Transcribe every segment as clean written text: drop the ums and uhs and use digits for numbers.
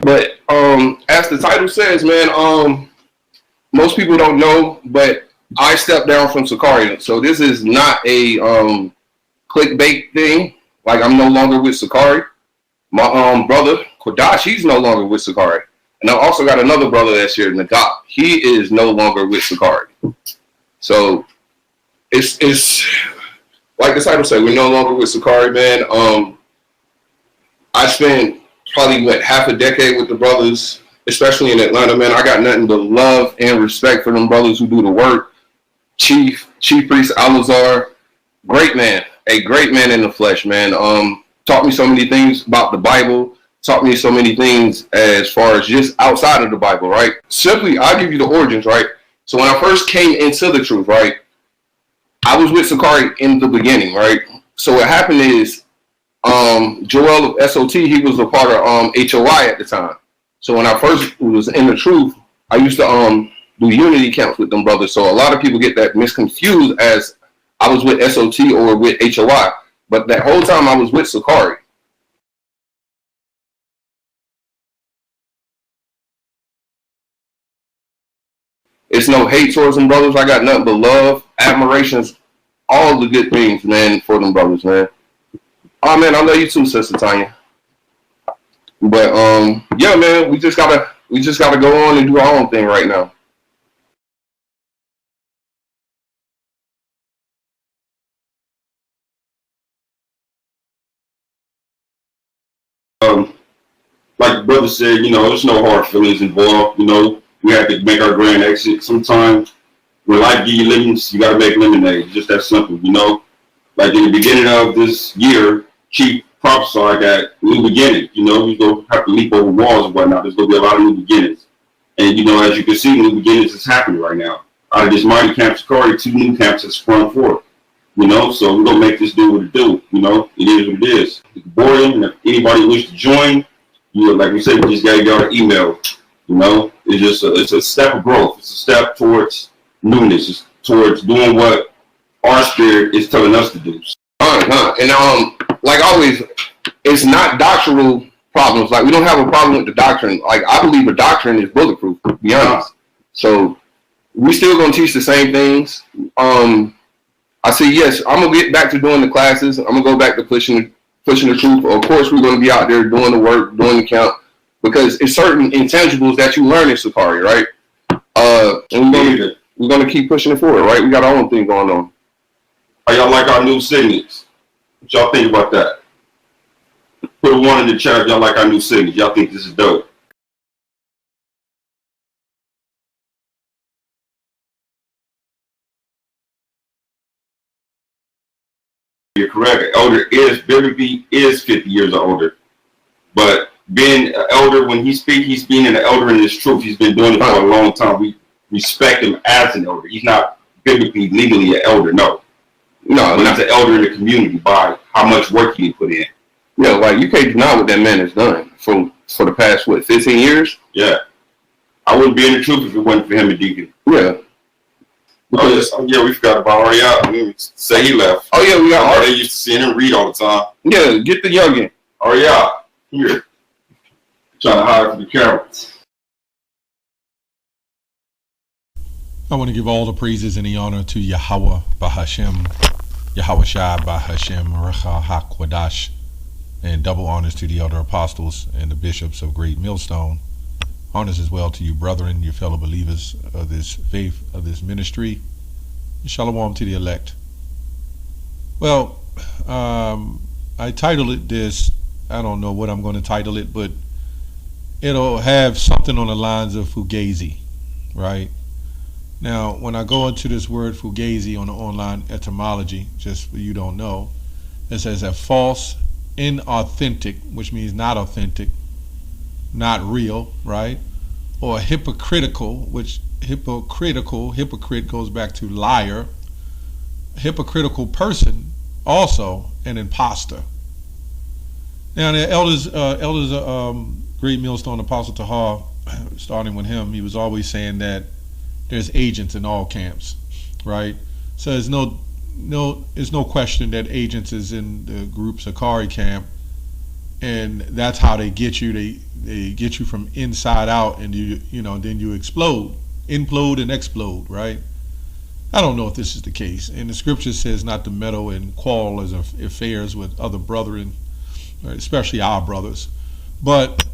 But as the title says, man, most people don't know, but I stepped down from Sicarii. So this is not a clickbait thing. Like, I'm no longer with Sicarii. My brother Kodash, he's no longer with Sicarii. And I also got another brother that's here, Nagap. He is no longer with Sicarii. So it's like the title said, we're no longer with Sicarii, man. I spent probably half a decade with the brothers, especially in Atlanta, man. I got nothing but love and respect for them brothers who do the work. Chief Priest Alazar, great man, a great man in the flesh, man. Taught me so many things about the Bible, taught me so many things as far as just outside of the Bible, right? Simply, I'll give you the origins, right? So when I first came into the truth, right, I was with Sicarii in the beginning, right? So what happened is, Joel of SOT, he was a part of HOI at the time. So when I first was in the truth, I used to do unity camps with them brothers. So a lot of people get that misconfused as I was with SOT or with HOI. But that whole time I was with Sicarii. It's no hate towards them brothers. I got nothing but love, admirations, all the good things, man, for them brothers, man. Oh man, I love you too, Sister Tanya. But yeah, man, we just gotta go on and do our own thing right now. Like the brother said, there's no hard feelings involved. We have to make our grand exit. Sometimes when life gives you lemons, you got to make lemonade. It's just that simple, Like in the beginning of this year, Chief prophesied that new beginning. You're going to have to leap over walls and whatnot. There's going to be a lot of new beginnings. And, as you can see, new beginnings is happening right now. Out of this mighty camp Sicarii, 2 new camps have sprung forth. So we're going to make this do what it do. It is what it is. It's boring. And if anybody wishes to join, like we said, we just got to get our email. It's a step of growth. It's a step towards newness. It's towards doing what our spirit is telling us to do. And like always, it's not doctrinal problems. Like, we don't have a problem with the doctrine. Like, I believe the doctrine is bulletproof, to be honest. So we still gonna teach the same things. I say yes. I'm gonna get back to doing the classes. I'm gonna go back to pushing the truth. Of course, we're gonna be out there doing the work, doing the count, because it's certain intangibles that you learn in Sicarii, right? And we're gonna keep pushing it forward, right? We got our own thing going on. How y'all like our new signets? What y'all think about that? Put a 1 in the chat if y'all like our new signets. Y'all think this is dope? You're correct. Elder biblically is 50 years or older. But being an elder, when he speaks, he's being an elder in his truth. He's been doing it for a long time. We respect him as an elder. He's not biblically, legally an elder, no. No, he's an elder in the community by how much work he put in. Yeah, like, you can't deny what that man has done for the past, 15 years? Yeah. I wouldn't be in the truth if it wasn't for him and Deacon. Yeah. Yeah, we forgot about Ariel. Say he left. Oh yeah, we got Ariel. They used to see him read all the time. Yeah, get the youngin. Ariel, here. Trying to hide from the cameras. I want to give all the praises and the honor to Yahweh Bahashem, Yahweh Shai Bahashem, Recha HaKwadash, and double honors to the elder apostles and the bishops of Great Millstone. Honors as well to you, brethren, your fellow believers of this faith, of this ministry. Shalom to the elect. Well, I titled it this. I don't know what I'm going to title it, but it'll have something on the lines of Fugazi, right? Now, when I go into this word Fugazi on the online etymology, just for you don't know, it says a false, inauthentic, which means not authentic, not real, right? Or hypocritical, which hypocrite goes back to liar. Hypocritical person, also an imposter. Now the elders, Great Millstone Apostle Tahar, starting with him, he was always saying that there's agents in all camps, right? So there's no no, it's no question that agents is in the group Sicarii camp, and that's how they get you. They get you from inside out, and then you explode, implode, and explode, right? I don't know if this is the case, and the scripture says not to meddle and quarrel as affairs with other brethren, right? Especially our brothers. But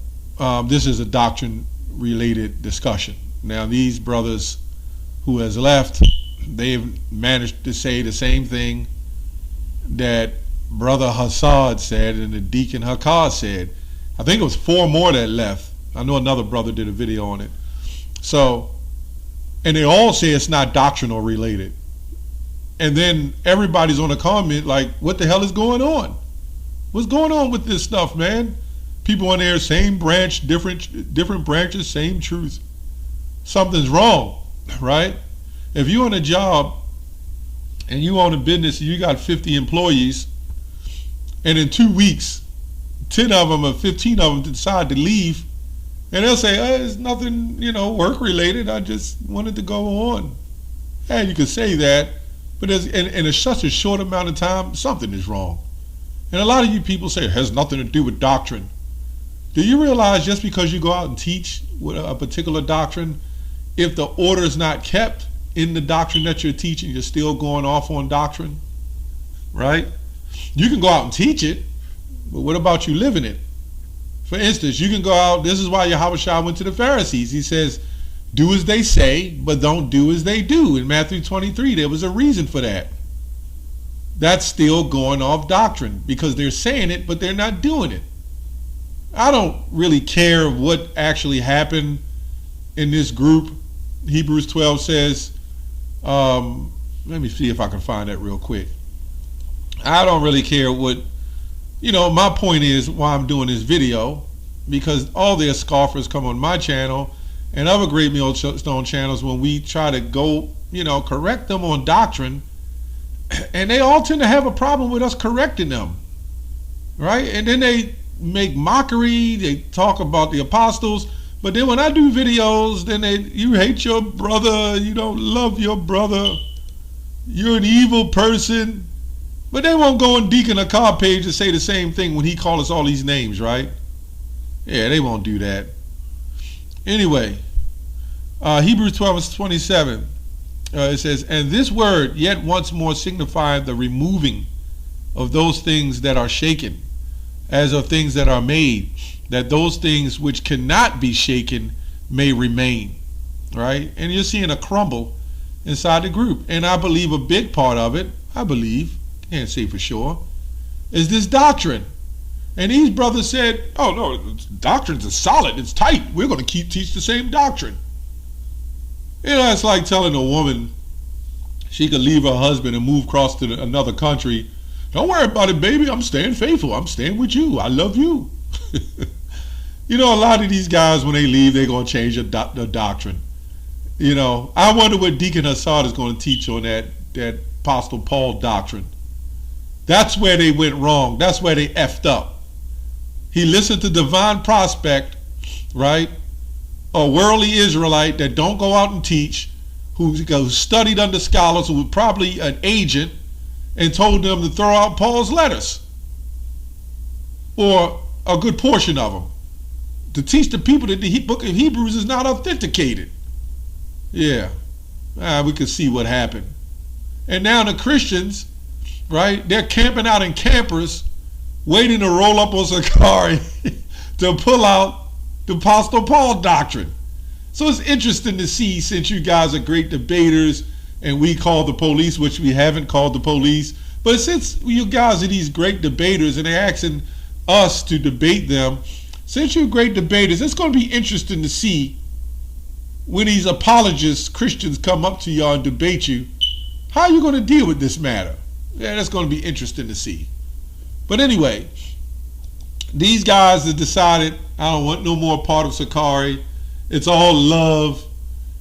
this is a doctrine-related discussion. Now, these brothers who has left, they've managed to say the same thing that Brother Hassad said and the Deacon Hakkad said. I think it was 4 more that left. I know another brother did a video on it. So, and they all say it's not doctrinal related. And then everybody's on the comment like, what the hell is going on? What's going on with this stuff, man? People on there, same branch, different branches, same truth. Something's wrong, right? If you own a job and you own a business and you got 50 employees, and in 2 weeks, 10 of them or 15 of them decide to leave, and they'll say, oh, it's nothing, work related. I just wanted to go on. And you can say that, but in such a short amount of time, something is wrong. And a lot of you people say it has nothing to do with doctrine. Do you realize just because you go out and teach a particular doctrine, if the order is not kept in the doctrine that you're teaching, you're still going off on doctrine, right? You can go out and teach it, but what about you living it? For instance, you can go out, this is why Yahushua went to the Pharisees. He says, do as they say, but don't do as they do. In Matthew 23, there was a reason for that. That's still going off doctrine because they're saying it, but they're not doing it. I don't really care what actually happened in this group. Hebrews 12 says, let me see if I can find that real quick. I don't really care what, my point is why I'm doing this video, because all their scoffers come on my channel and other Great Millstone channels when we try to go, correct them on doctrine, and they all tend to have a problem with us correcting them, right? And then they make mockery, they talk about the apostles, but then when I do videos, then you hate your brother, you don't love your brother, you're an evil person. But they won't go on Deacon Hakkad page and say the same thing when he calls us all these names, right? Yeah, they won't do that. Anyway, Hebrews 12:27, it says, and this word yet once more signified the removing of those things that are shaken, as of things that are made, that those things which cannot be shaken may remain, right? And you're seeing a crumble inside the group. And I believe a big part of it, can't say for sure, is this doctrine. And these brothers said, oh no, doctrines are solid, it's tight, we're going to teach the same doctrine. It's like telling a woman she could leave her husband and move across to another country. Don't worry about it, baby, I'm staying faithful, I'm staying with you, I love you. A lot of these guys, when they leave, they're going to change the doctrine. I wonder what Deacon Hassad is going to teach on that Apostle Paul doctrine. That's where they went wrong. That's where they effed up. He listened to Divine Prospect, right? A worldly Israelite that don't go out and teach, who studied under scholars, who was probably an agent, and told them to throw out Paul's letters, or a good portion of them, to teach the people that the book of Hebrews is not authenticated. Yeah, we could see what happened. And now the Christians, right, they're camping out in campers, waiting to roll up on Sicarii to pull out the Apostle Paul doctrine. So it's interesting to see, since you guys are great debaters and we call the police, which we haven't called the police, but since you guys are these great debaters and they're asking us to debate them, since you're great debaters, it's going to be interesting to see when these apologists, Christians, come up to y'all and debate you, how are you going to deal with this matter? Yeah, that's going to be interesting to see. But anyway, these guys have decided, I don't want no more part of Sicarii. It's all love.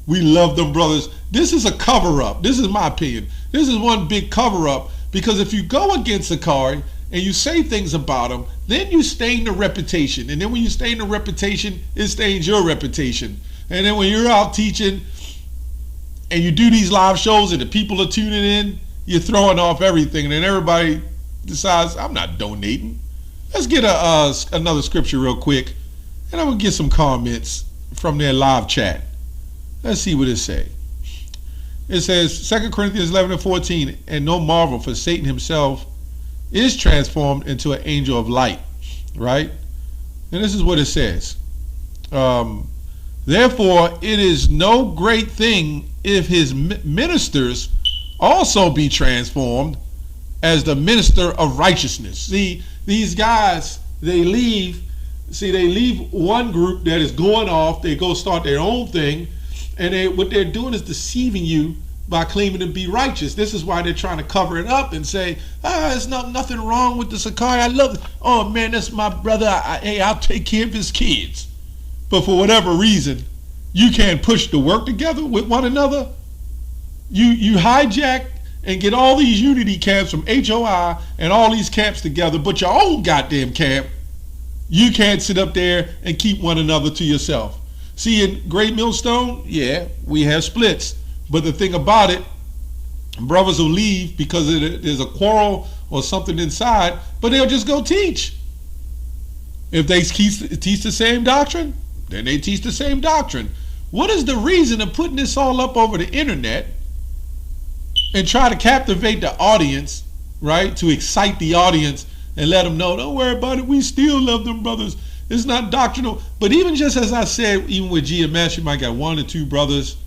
We love them brothers. This is a cover-up. This is my opinion. This is one big cover-up, because if you go against Sicarii and you say things about them, then you stain the reputation. And then when you stain the reputation, it stains your reputation. And then when you're out teaching and you do these live shows and the people are tuning in, you're throwing off everything, and then everybody decides, I'm not donating. Let's get another scripture real quick, and I'm going to get some comments from their live chat. Let's see what it says. It says, 2 Corinthians 11:14, and no marvel, for Satan himself is transformed into an angel of light, right? And this is what it says. Therefore, it is no great thing if his ministers also be transformed as the minister of righteousness. See, these guys, they leave one group that is going off, they go start their own thing, and what they're doing is deceiving you by claiming to be righteous. This is why they're trying to cover it up and say, there's nothing wrong with the Sicarii. I love it. Oh man, that's my brother. I'll take care of his kids. But for whatever reason, you can't push the work together with one another. You hijack and get all these unity camps from HOI and all these camps together, but your own goddamn camp, you can't sit up there and keep one another to yourself. See, in Great Millstone, yeah, we have splits. But the thing about it, brothers will leave because there's a quarrel or something inside, but they'll just go teach. If they teach the same doctrine, then they teach the same doctrine. What is the reason of putting this all up over the internet and try to captivate the audience, right? To excite the audience and let them know, don't worry about it, we still love them brothers. It's not doctrinal. But even just as I said, even with GMS, you might got one or two brothers,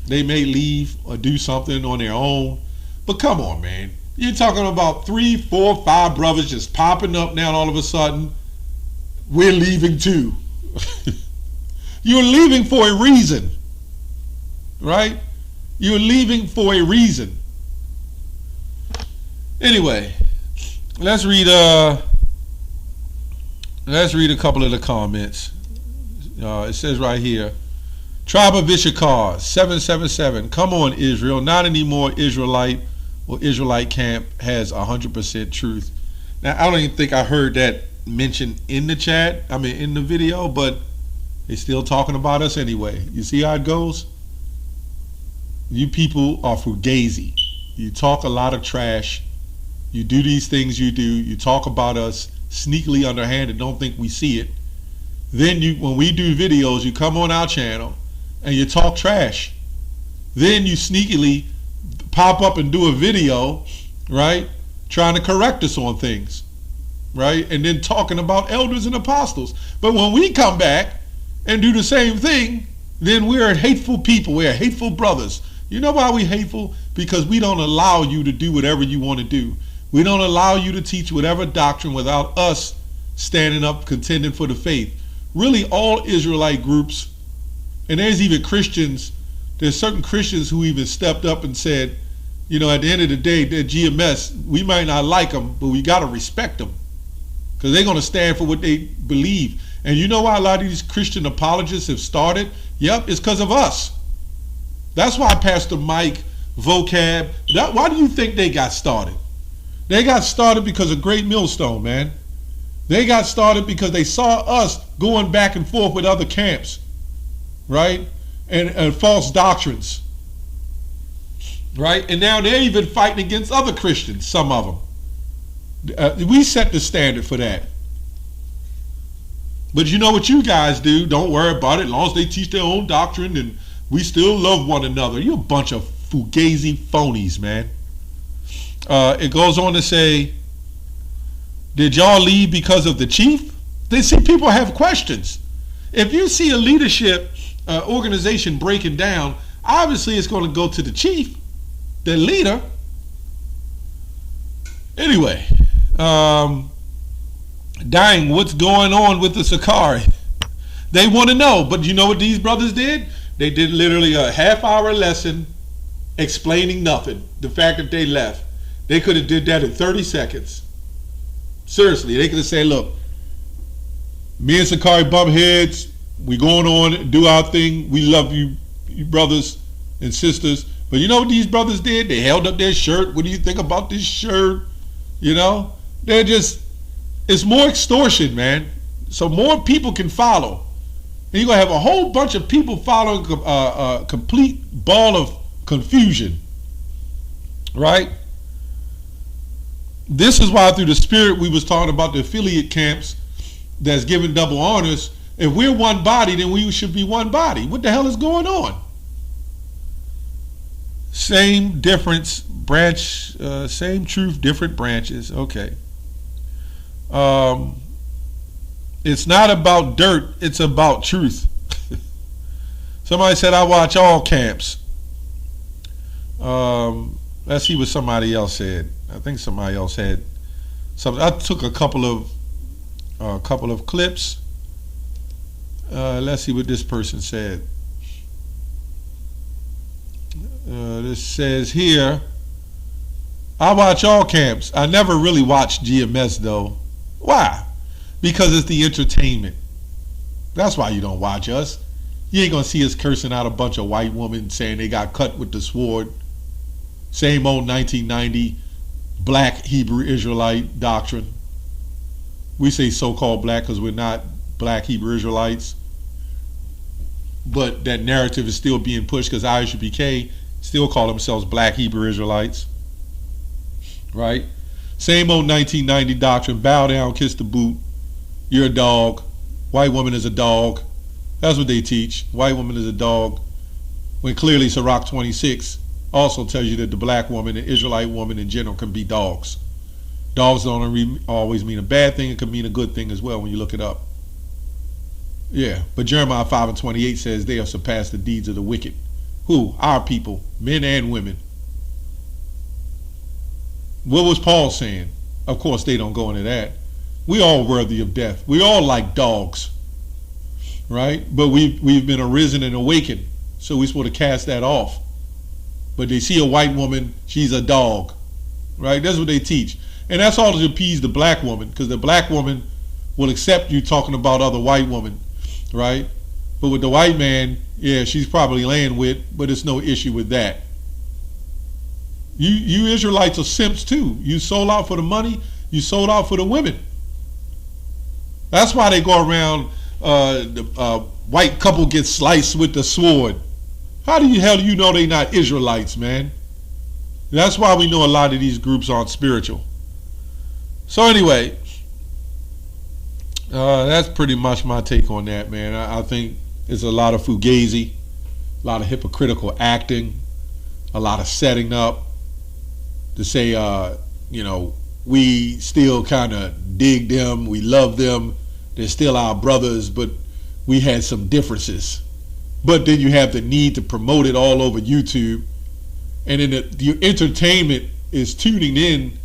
they may leave or do something on their own. But come on, man. You're talking about 3, 4, 5 brothers just popping up now all of a sudden. We're leaving too. You're leaving for a reason. Right? You're leaving for a reason. Anyway, let's read a couple of the comments. It says right here, Tribe of Issachar 777. Come on, Israel. Not anymore. Israelite or Israelite camp has 100% truth. Now, I don't even think I heard that mentioned in the chat. I mean, in the video, but they're still talking about us anyway. You see how it goes? You people are fugazi. You talk a lot of trash. You do these things you do. You talk about us sneakily underhand and don't think we see it. Then when we do videos, you come on our channel and you talk trash. Then you sneakily pop up and do a video, right? Trying to correct us on things, right? And then talking about elders and apostles. But when we come back and do the same thing, then we're hateful people. We're hateful brothers. You know why we're hateful? Because we don't allow you to do whatever you want to do. We don't allow you to teach whatever doctrine without us standing up contending for the faith. Really, all Israelite groups, and there's even Christians, there's certain Christians who even stepped up and said, you know, at the end of the day, they're GMS. We might not like them, but we got to respect them because they're going to stand for what they believe. And you know why a lot of these Christian apologists have started? Yep, it's because of us. That's why Pastor Mike, Vocab, why do you think they got started? They got started because of Great Millstone, man. They got started because they saw us going back and forth with other camps, right? And false doctrines, right? And now they're even fighting against other Christians, some of them. We set the standard for that. But you know what you guys do? Don't worry about it. As long as they teach their own doctrine and we still love one another. You're a bunch of fugazi phonies, man. It goes on to say, did y'all leave because of the chief? They see people have questions. If you see a leadership organization breaking down, obviously it's going to go to the chief, the leader. Anyway, dang, what's going on with the Sicarii? They want to know, but you know what these brothers did? They did literally a half-hour lesson explaining nothing. The fact that they left. They could have did that in 30 seconds. Seriously, they could have said, look, me and Sicarii bump heads. We going on, do our thing. We love you, you brothers and sisters. But you know what these brothers did? They held up their shirt. What do you think about this shirt? You know? They're just, it's more extortion, man. So more people can follow. And you're going to have a whole bunch of people following a complete ball of confusion. Right? This is why through the spirit we was talking about the affiliate camps that's giving double honors. If we're one body, then we should be one body. What the hell is going on? Same difference, branch, same truth, different branches. Okay. It's not about dirt, it's about truth. Somebody said I watch all camps. Let's see what somebody else said. I think somebody else had something. I took a couple of clips. Let's see what this person said. This says here, I watch all camps. I never really watched GMS though. Why? Because it's the entertainment. That's why you don't watch us. You ain't gonna see us cursing out a bunch of white women saying they got cut with the sword. Same old 1990 black Hebrew Israelite doctrine. We say so-called black because we're not black Hebrew Israelites. But that narrative is still being pushed because ISUPK still call themselves black Hebrew Israelites. Right? Same old 1990 doctrine. Bow down, kiss the boot. You're a dog. White woman is a dog. That's what they teach. White woman is a dog. When clearly Sirach 26 also tells you that the black woman and Israelite woman in general can be dogs. Dogs don't always mean a bad thing. It can mean a good thing as well when you look it up. Yeah, but Jeremiah 5:28 says they have surpassed the deeds of the wicked. Who? Our people, men and women. What was Paul saying? Of course they don't go into that. We all worthy of death. We all like dogs. Right? But we've been arisen and awakened. So we're supposed to cast that off. But they see a white woman, she's a dog. Right? That's what they teach. And that's all to appease the black woman, because the black woman will accept you talking about other white women. Right? But with the white man, yeah, she's probably laying with, but it's no issue with that. You Israelites are simps too. You sold out for the money, you sold out for the women. That's why they go around, the white couple gets sliced with the sword. How the hell do you know they not Israelites, man? That's why we know a lot of these groups aren't spiritual. So anyway, that's pretty much my take on that, man. I think it's a lot of fugazi, a lot of hypocritical acting, a lot of setting up to say, we still kind of dig them, we love them, they're still our brothers, but we had some differences. But then you have the need to promote it all over YouTube, and then the entertainment is tuning in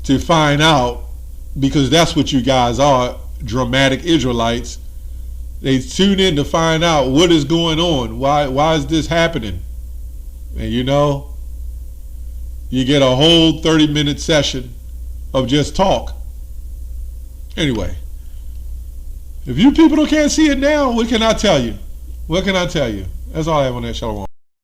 to find out, because that's what you guys are, dramatic Israelites. They tune in to find out what is going on. Why is this happening? And you get a whole 30-minute session of just talk. Anyway, if you people can't see it now, what can I tell you? What can I tell you? That's all I have on that. Shalom.